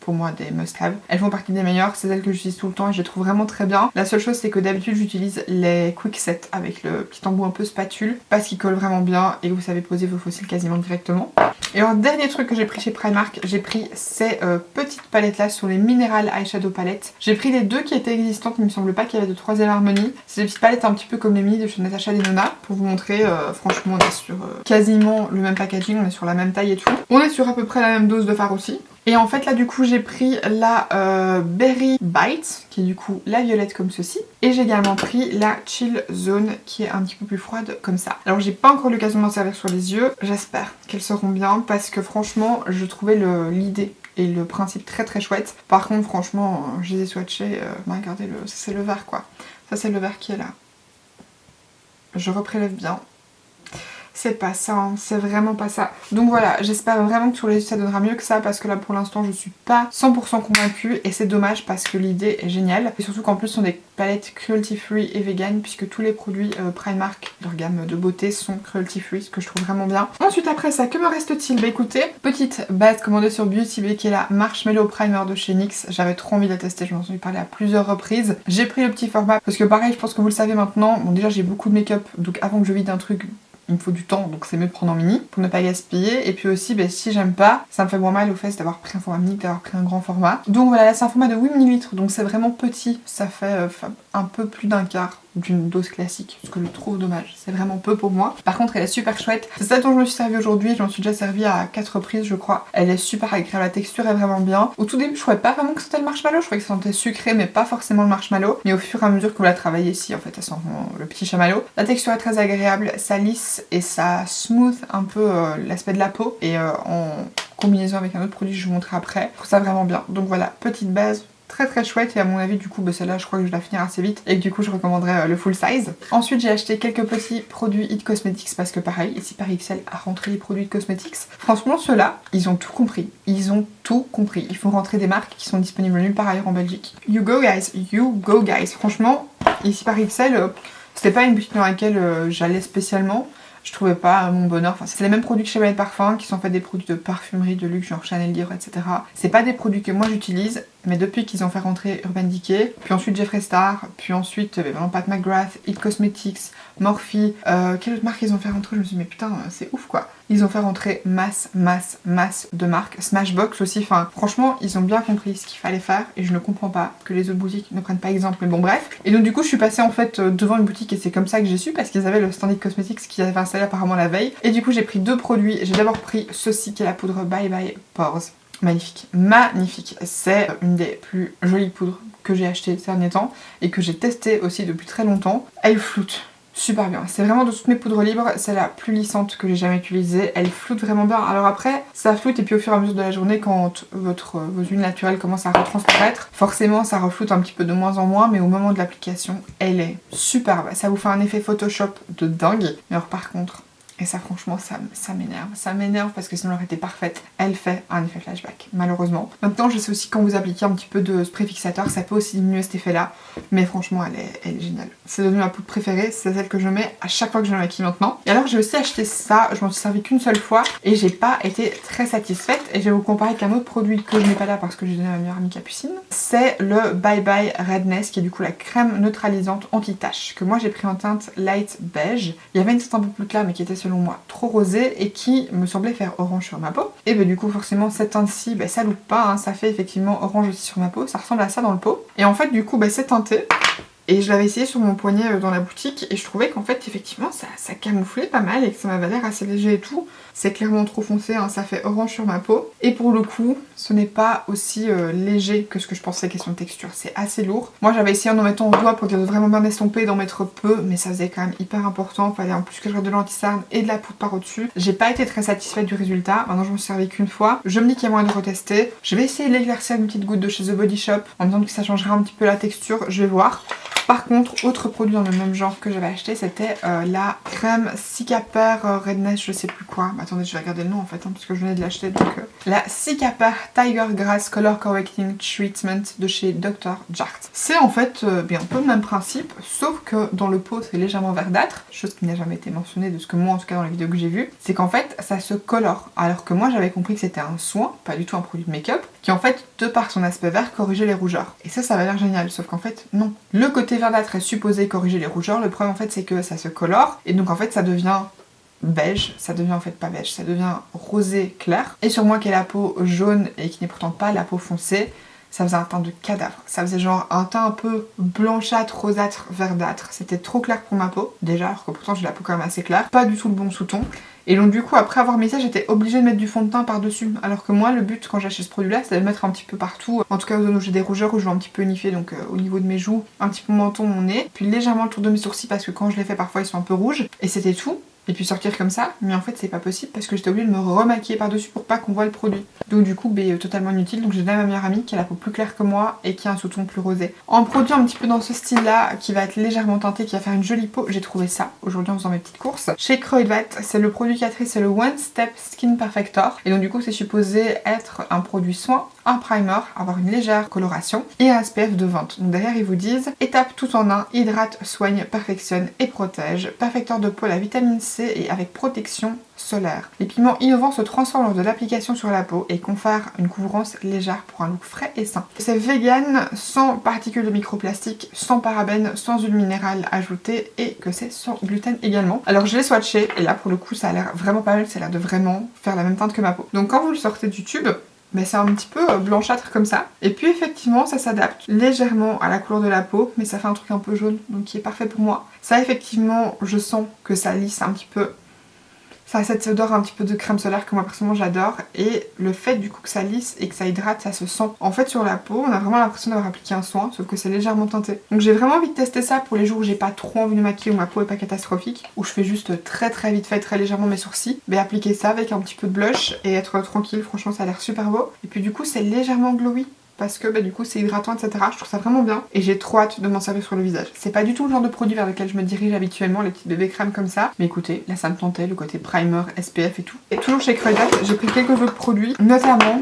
S1: pour moi des must-have. Elles font partie des meilleures, c'est celles que j'utilise tout le temps et je les trouve vraiment très bien. La seule chose c'est que d'habitude j'utilise les quick set avec le petit embout un peu spatule parce qu'ils collent vraiment bien et vous savez poser vos fossiles quasiment directement. Et alors dernier truc que j'ai pris chez Primark, j'ai pris ces petites palettes là sur les Mineral Eyeshadow Palette. J'ai pris les deux qui étaient existantes, il me semble pas qu'il y avait de troisième harmonie. C'est des petites palettes un petit peu comme les mini de chez Natasha Denona pour vous montrer, franchement on est sur quasiment le même packaging, on est sur la même taille et tout. On est sur à peu près la même dose de fard aussi. Et en fait là du coup j'ai pris la Berry Bite qui est du coup la violette comme ceci. Et j'ai également pris la Chill Zone qui est un petit peu plus froide comme ça. Alors j'ai pas encore l'occasion d'en servir sur les yeux. J'espère qu'elles seront bien parce que franchement je trouvais l'idée et le principe très très chouette. Par contre franchement je les ai swatchés. Regardez, ça c'est le vert quoi. Ça c'est le vert qui est là. Je reprélève bien. C'est pas ça, hein, c'est vraiment pas ça. Donc voilà, j'espère vraiment que sur les yeux ça donnera mieux que ça parce que là pour l'instant je suis pas 100% convaincue et c'est dommage parce que l'idée est géniale. Et surtout qu'en plus ce sont des palettes cruelty free et vegan puisque tous les produits Primark, leur gamme de beauté, sont cruelty free, ce que je trouve vraiment bien. Ensuite après ça, que me reste-t-il? Bah écoutez, petite base commandée sur Beauty Bay qui est la Marshmallow Primer de chez NYX. J'avais trop envie de la tester, je m'en suis parlé à plusieurs reprises. J'ai pris le petit format parce que pareil je pense que vous le savez maintenant, bon déjà j'ai beaucoup de make-up donc avant que je vide un truc il me faut du temps donc c'est mieux de prendre en mini pour ne pas gaspiller. Et puis aussi si j'aime pas, ça me fait moins mal aux fesses d'avoir pris un format mini que d'avoir pris un grand format. Donc voilà, là c'est un format de 8 ml donc c'est vraiment petit, ça fait un peu plus d'un quart d'une dose classique, ce que je trouve dommage, c'est vraiment peu pour moi. Par contre elle est super chouette, c'est ça dont je me suis servie aujourd'hui, je m'en suis déjà servie à 4 reprises je crois. Elle est super agréable, la texture est vraiment bien. Au tout début je trouvais pas vraiment que c'était le marshmallow, je trouvais que ça sentait sucré mais pas forcément le marshmallow. Mais au fur et à mesure que vous la travaillez ici en fait elle sent le petit chamallow. La texture est très agréable, ça lisse et ça smooth un peu l'aspect de la peau. Et en combinaison avec un autre produit que je vous montrerai après, je trouve ça vraiment bien. Donc voilà, petite base très très chouette et à mon avis du coup celle-là je crois que je vais la finir assez vite et que du coup je recommanderais le full size. Ensuite j'ai acheté quelques petits produits It Cosmetics parce que pareil ici Paris XL a rentré les produits It Cosmetics. Franchement ceux-là ils ont tout compris, ils ont tout compris. Ils font rentrer des marques qui sont disponibles nulle part ailleurs en Belgique. You go guys, franchement ici Paris XL c'était pas une boutique dans laquelle j'allais spécialement. Je trouvais pas mon bonheur, enfin c'est les mêmes produits que chez Ballet Parfum qui sont en fait des produits de parfumerie de luxe genre Chanel, Dior, etc. C'est pas des produits que moi j'utilise, mais depuis qu'ils ont fait rentrer Urban Decay, puis ensuite Jeffree Star, puis ensuite vraiment Pat McGrath, It Cosmetics, Morphe, quelle autre marque ils ont fait rentrer? Je me suis dit mais putain c'est ouf quoi. Ils ont fait rentrer masse de marques, Smashbox aussi, enfin franchement ils ont bien compris ce qu'il fallait faire et je ne comprends pas que les autres boutiques ne prennent pas exemple, mais bon bref. Et donc du coup je suis passée en fait devant une boutique et c'est comme ça que j'ai su parce qu'ils avaient le stand It Cosmetics qu'ils avaient installé apparemment la veille. Et du coup j'ai pris deux produits, j'ai d'abord pris ceci qui est la poudre Bye Bye Pores. Magnifique, magnifique, c'est une des plus jolies poudres que j'ai achetées ces derniers temps et que j'ai testée aussi depuis très longtemps. Elle floute super bien, c'est vraiment de toutes mes poudres libres, c'est la plus lissante que j'ai jamais utilisée, elle floute vraiment bien. Alors après ça floute et puis au fur et à mesure de la journée quand vos huiles naturelles commencent à retransparaître, forcément ça refloute un petit peu de moins en moins, mais au moment de l'application elle est superbe, ça vous fait un effet Photoshop de dingue. Mais alors par contre, et ça franchement ça m'énerve parce que sinon elle aurait été parfaite, elle fait un effet flashback malheureusement. Maintenant je sais aussi quand vous appliquez un petit peu de spray fixateur ça peut aussi diminuer cet effet là, mais franchement elle est géniale. C'est devenu ma poudre préférée, c'est celle que je mets à chaque fois que je me maquille maintenant. Et alors j'ai aussi acheté ça, je m'en suis servi qu'une seule fois et j'ai pas été très satisfaite et je vais vous comparer avec un autre produit que je n'ai pas là parce que j'ai donné à ma meilleure amie Capucine. C'est le Bye Bye Redness qui est du coup la crème neutralisante anti-tache que moi j'ai pris en teinte light beige. Il y avait une teinte un peu plus claire mais qui était selon moi trop rosée et qui me semblait faire orange sur ma peau. Et bah du coup forcément cette teinte-ci ça loupe pas, hein, ça fait effectivement orange aussi sur ma peau, ça ressemble à ça dans le pot. Et en fait du coup c'est teinté. Et je l'avais essayé sur mon poignet dans la boutique et je trouvais qu'en fait effectivement ça camouflait pas mal et que ça m'avait l'air assez léger et tout. C'est clairement trop foncé, hein, ça fait orange sur ma peau. Et pour le coup, ce n'est pas aussi léger que ce que je pensais question de texture, c'est assez lourd. Moi j'avais essayé en en mettant au doigt pour dire de vraiment bien estomper, d'en mettre peu, mais ça faisait quand même hyper important. Fallait en plus que je reste de l'anti-cerne et de la poudre par au-dessus. J'ai pas été très satisfaite du résultat, maintenant je m'en suis servi qu'une fois. Je me dis qu'il y a moyen de retester. Je vais essayer de l'éclaircir avec une petite goutte de chez The Body Shop en me disant que ça changera un petit peu la texture, je vais voir. Par contre, autre produit dans le même genre que j'avais acheté, c'était la crème Cicapair Redness, je sais plus quoi. Attendez, je vais regarder le nom en fait, parce que je venais de l'acheter. Donc la Cicapair Tiger Grass Color Correcting Treatment de chez Dr. Jart. C'est en fait bien un peu le même principe, sauf que dans le pot c'est légèrement verdâtre, chose qui n'a jamais été mentionnée de ce que moi en tout cas dans les vidéos que j'ai vues. C'est qu'en fait ça se colore, alors que moi j'avais compris que c'était un soin, pas du tout un produit de make-up, qui en fait de par son aspect vert corrigeait les rougeurs. Et ça avait l'air génial, sauf qu'en fait non. Le côté verdâtre est supposé corriger les rougeurs, le problème en fait c'est que ça se colore et donc en fait ça devient beige, ça devient en fait pas beige, ça devient rosé clair. Et sur moi qui ai la peau jaune et qui n'est pourtant pas la peau foncée, ça faisait un teint de cadavre. Ça faisait genre un teint un peu blanchâtre, rosâtre, verdâtre. C'était trop clair pour ma peau déjà, alors que pourtant j'ai la peau quand même assez claire. Pas du tout le bon sous-ton. Et donc du coup après avoir mis ça j'étais obligée de mettre du fond de teint par dessus, alors que moi le but quand j'achète ce produit là c'est de le mettre un petit peu partout, en tout cas aux zones où j'ai des rougeurs, où je veux un petit peu unifier, donc au niveau de mes joues, un petit peu mon menton, mon nez, puis légèrement le tour de mes sourcils parce que quand je les fais parfois ils sont un peu rouges, et c'était tout. Et puis sortir comme ça, mais en fait c'est pas possible parce que j'étais obligée de me remaquiller par dessus pour pas qu'on voit le produit. Donc du coup totalement inutile, donc j'ai donné à ma meilleure amie qui a la peau plus claire que moi et qui a un sous-ton plus rosé. En produit un petit peu dans ce style là, qui va être légèrement teinté, qui va faire une jolie peau, j'ai trouvé ça aujourd'hui en faisant mes petites courses. Chez Kruidvat, c'est le produit Catrice, c'est le One Step Skin Perfector. Et donc du coup c'est supposé être un produit soin, un primer, avoir une légère coloration et un SPF de 20. Donc derrière ils vous disent étape tout en un, hydrate, soigne, perfectionne et protège, perfecteur de peau à la vitamine C et avec protection solaire. Les pigments innovants se transforment lors de l'application sur la peau et confèrent une couvrance légère pour un look frais et sain. C'est vegan, sans particules de microplastique, sans parabènes, sans huile minérale ajoutée et que c'est sans gluten également. Alors je l'ai swatché et là pour le coup ça a l'air vraiment pas mal, ça a l'air de vraiment faire la même teinte que ma peau. Donc quand vous le sortez du tube, mais c'est un petit peu blanchâtre comme ça. Et puis effectivement ça s'adapte légèrement à la couleur de la peau, mais ça fait un truc un peu jaune, donc qui est parfait pour moi. Ça effectivement je sens que ça lisse un petit peu. Ça a cette odeur un petit peu de crème solaire que moi personnellement j'adore, et le fait du coup que ça lisse et que ça hydrate, ça se sent. En fait sur la peau on a vraiment l'impression d'avoir appliqué un soin, sauf que c'est légèrement teinté. Donc j'ai vraiment envie de tester ça pour les jours où j'ai pas trop envie de maquiller, où ma peau est pas catastrophique, où je fais juste très vite fait, très légèrement mes sourcils. Mais appliquer ça avec un petit peu de blush et être tranquille, franchement ça a l'air super beau. Et puis du coup c'est légèrement glowy, parce que du coup c'est hydratant, etc. Je trouve ça vraiment bien et j'ai trop hâte de m'en servir sur le visage. C'est pas du tout le genre de produit vers lequel je me dirige habituellement, les petites bébés crèmes comme ça, mais écoutez, là ça me tentait, le côté primer, SPF et tout. Et toujours chez Kruidvat, j'ai pris quelques autres produits, notamment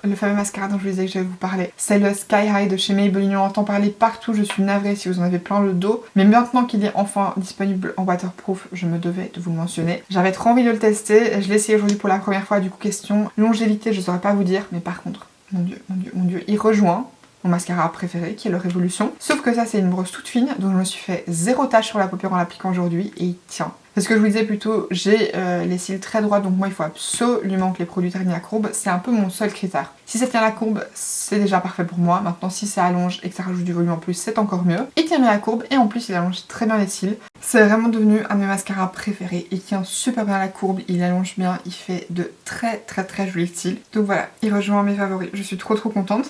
S1: le fameux mascara dont je vous disais que j'allais vous parler. C'est le Sky High de chez Maybelline, on entend parler partout, je suis navrée si vous en avez plein le dos. Mais maintenant qu'il est enfin disponible en waterproof, je me devais de vous le mentionner. J'avais trop envie de le tester, je l'ai essayé aujourd'hui pour la première fois, du coup question longévité, je saurais pas vous dire, mais par contre, mon dieu, il rejoint mon mascara préféré qui est le Révolution. Sauf que ça c'est une brosse toute fine, donc je me suis fait zéro tache sur la paupière en l'appliquant aujourd'hui et il tient. Parce que je vous disais plutôt, j'ai les cils très droits, donc moi il faut absolument que les produits tiennent la courbe, c'est un peu mon seul critère. Si ça tient la courbe, c'est déjà parfait pour moi. Maintenant si ça allonge et que ça rajoute du volume en plus, c'est encore mieux. Il tient bien la courbe et en plus il allonge très bien les cils. C'est vraiment devenu un de mes mascaras préférés. Il tient super bien la courbe, il allonge bien, il fait de très jolis cils. Donc voilà, il rejoint mes favoris, je suis trop contente.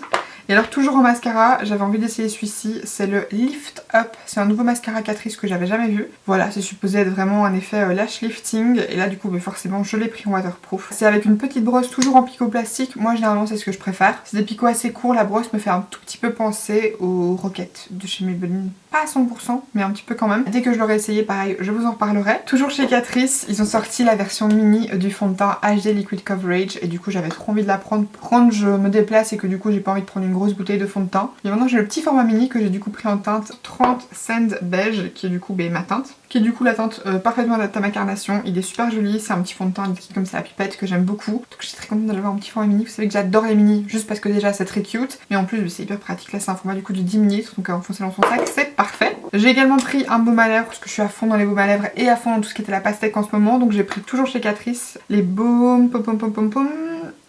S1: Et alors toujours en mascara, j'avais envie d'essayer celui-ci, c'est le Lift Up, c'est un nouveau mascara Catrice que j'avais jamais vu. Voilà, c'est supposé être vraiment un effet lash lifting, et là du coup forcément je l'ai pris en waterproof. C'est avec une petite brosse toujours en picot plastique, moi généralement c'est ce que je préfère. C'est des picots assez courts, la brosse me fait un tout petit peu penser aux Roquettes de chez Maybelline. Pas à 100%, mais un petit peu quand même. Dès que je l'aurai essayé, pareil, je vous en reparlerai. Toujours chez Catrice, ils ont sorti la version mini du fond de teint HD Liquid Coverage, et du coup j'avais trop envie de la prendre. Quand je me déplace et que du coup j'ai pas envie de prendre une grosse bouteille de fond de teint. Et maintenant j'ai le petit format mini que j'ai du coup pris en teinte 30 Sand Beige, qui est du coup ma teinte, qui est du coup la teinte parfaitement adaptée à ma carnation. Il est super joli, c'est un petit fond de teint liquide comme ça à pipette que j'aime beaucoup. Donc je suis très contente de l'avoir en petit format mini. Vous savez que j'adore les mini, juste parce que déjà c'est très cute, mais en plus c'est hyper pratique. Là c'est un format du coup de 10 ml, donc à enfoncer dans son sac, c'est parfait. J'ai également pris un baume à lèvres, parce que je suis à fond dans les baumes à lèvres et à fond dans tout ce qui était la pastèque en ce moment, donc j'ai pris toujours chez Catrice les baumes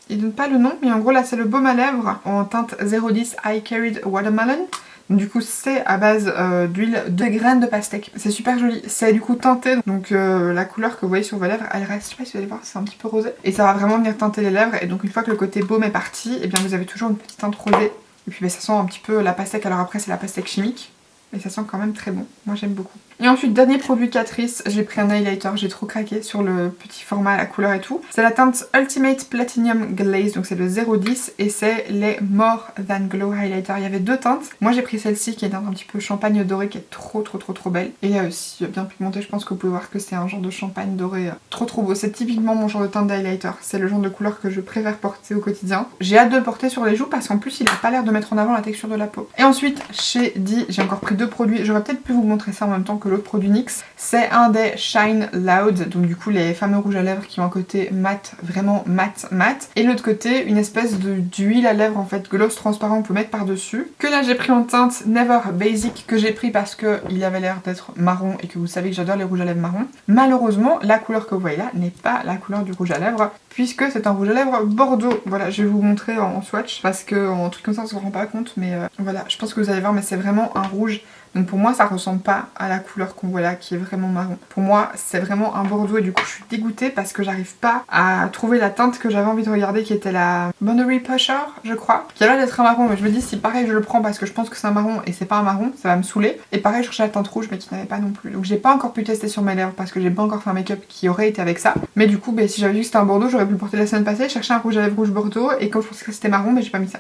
S1: ils donnent pas le nom, mais en gros là c'est le baume à lèvres en teinte 010 I Carried Watermelon. Du coup c'est à base d'huile de graines de pastèque. C'est super joli, c'est du coup teinté, donc la couleur que vous voyez sur vos lèvres elle reste, je sais pas si vous allez voir, c'est un petit peu rosé. Et ça va vraiment venir teinter les lèvres, et donc une fois que le côté baume est parti, et bien vous avez toujours une petite teinte rosée. Et puis ça sent un petit peu la pastèque, alors après c'est la pastèque chimique. Et ça sent quand même très bon, moi j'aime beaucoup. Et ensuite, dernier produit Catrice, j'ai pris un highlighter, j'ai trop craqué sur le petit format, la couleur et tout. C'est la teinte Ultimate Platinum Glaze, donc c'est le 010 et c'est les More Than Glow Highlighter. Il y avait deux teintes, moi j'ai pris celle-ci qui est un petit peu champagne doré, qui est trop belle. Et aussi bien pigmentée, je pense que vous pouvez voir que c'est un genre de champagne doré trop beau. C'est typiquement mon genre de teinte d'highlighter, c'est le genre de couleur que je préfère porter au quotidien. J'ai hâte de le porter sur les joues parce qu'en plus il a pas l'air de mettre en avant la texture de la peau. Et ensuite, chez Di, j'ai encore pris deux produits, j'aurais peut-être pu vous montrer ça en même temps que l'autre produit NYX. C'est un des Shine Loud, donc du coup les fameux rouges à lèvres qui ont un côté mat, vraiment mat. Et l'autre côté, une espèce d'huile à lèvres en fait, gloss transparent, on peut mettre par dessus. Que là j'ai pris en teinte Never Basic, que j'ai pris parce qu'il avait l'air d'être marron et que vous savez que j'adore les rouges à lèvres marron. Malheureusement, la couleur que vous voyez là n'est pas la couleur du rouge à lèvres, puisque c'est un rouge à lèvres bordeaux. Voilà, je vais vous montrer en swatch parce que en truc comme ça on se rend pas compte, mais voilà, je pense que vous allez voir, mais c'est vraiment un rouge Donc pour moi ça ressemble pas à la couleur qu'on voit là qui est vraiment marron. Pour moi c'est vraiment un bordeaux et du coup je suis dégoûtée parce que j'arrive pas à trouver la teinte que j'avais envie de regarder qui était la Boundary Pusher je crois. Qui a l'air d'être un marron mais je me dis si pareil je le prends parce que je pense que c'est un marron et c'est pas un marron ça va me saouler. Et pareil je cherchais la teinte rouge mais qui n'avait pas non plus. Donc j'ai pas encore pu tester sur mes lèvres parce que j'ai pas encore fait un make-up qui aurait été avec ça. Mais du coup si j'avais vu que c'était un bordeaux j'aurais pu le porter la semaine passée, chercher un rouge à lèvres rouge bordeaux et comme je pensais que c'était marron mais j'ai pas mis ça.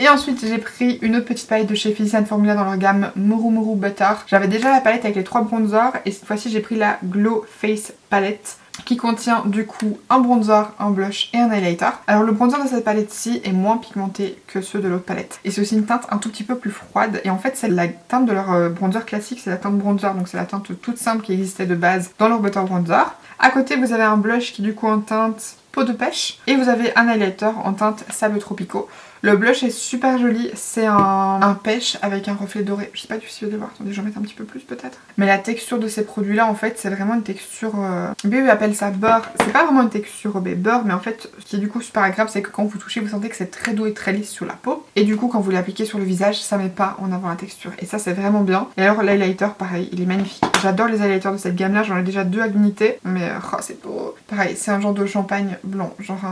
S1: Et ensuite j'ai pris une autre petite palette de chez Physicians Formula dans leur gamme Muru Muru Butter. J'avais déjà la palette avec les 3 bronzers et cette fois-ci j'ai pris la Glow Face palette qui contient du coup un bronzer, un blush et un highlighter. Alors le bronzer de cette palette-ci est moins pigmenté que ceux de l'autre palette. Et c'est aussi une teinte un tout petit peu plus froide. Et en fait c'est la teinte de leur bronzer classique, c'est la teinte bronzer. Donc c'est la teinte toute simple qui existait de base dans leur butter bronzer. À côté vous avez un blush qui du coup en teinte peau de pêche. Et vous avez un highlighter en teinte sable tropicaux. Le blush est super joli, c'est un pêche avec un reflet doré. Je sais pas si vous allez voir, attendez je vais en mettre un petit peu plus peut-être. Mais la texture de ces produits là en fait c'est vraiment une texture... Bibi appelle ça beurre, c'est pas vraiment une texture beurre mais en fait ce qui est du coup super agréable c'est que quand vous touchez vous sentez que c'est très doux et très lisse sur la peau. Et du coup quand vous l'appliquez sur le visage ça met pas en avant la texture et ça c'est vraiment bien. Et alors l'highlighter pareil il est magnifique. J'adore les highlighters de cette gamme là, j'en ai déjà 2 à l'unité mais oh, c'est beau. Pareil c'est un genre de champagne blanc, genre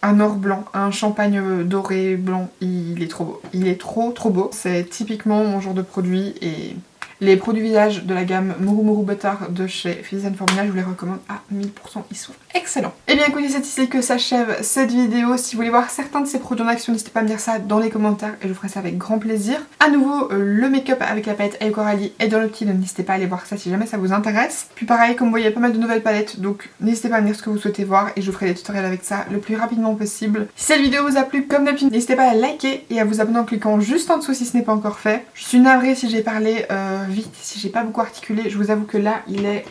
S1: un or blanc, un champagne doré blanc, il est trop beau. Il est trop beau. C'est typiquement mon genre de produit et les produits visage de la gamme Muru Muru Butter de chez Physicians Formula, je vous les recommande à 1000%, ils sont excellents. Et bien écoutez, c'est ici que s'achève cette vidéo. Si vous voulez voir certains de ces produits en action, n'hésitez pas à me dire ça dans les commentaires et je vous ferai ça avec grand plaisir. À nouveau, le make-up avec la palette Elle Coralie est dans le petit, donc n'hésitez pas à aller voir ça si jamais ça vous intéresse. Puis pareil, comme vous voyez, il y a pas mal de nouvelles palettes, donc n'hésitez pas à me dire ce que vous souhaitez voir et je vous ferai des tutoriels avec ça le plus rapidement possible. Si cette vidéo vous a plu, comme d'habitude, n'hésitez pas à liker et à vous abonner en cliquant juste en dessous si ce n'est pas encore fait. Je suis navrée si j'ai parlé vite, si j'ai pas beaucoup articulé, je vous avoue que là il est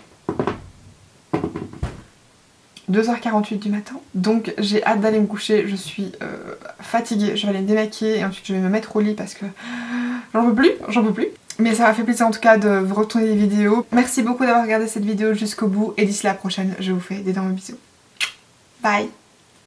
S1: 2h48 du matin, donc j'ai hâte d'aller me coucher, je suis fatiguée, je vais aller me démaquiller et ensuite je vais me mettre au lit parce que j'en peux plus. Mais ça m'a fait plaisir en tout cas de vous retourner les vidéos. Merci beaucoup d'avoir regardé cette vidéo jusqu'au bout et d'ici la prochaine, je vous fais d'énormes bisous. Bye.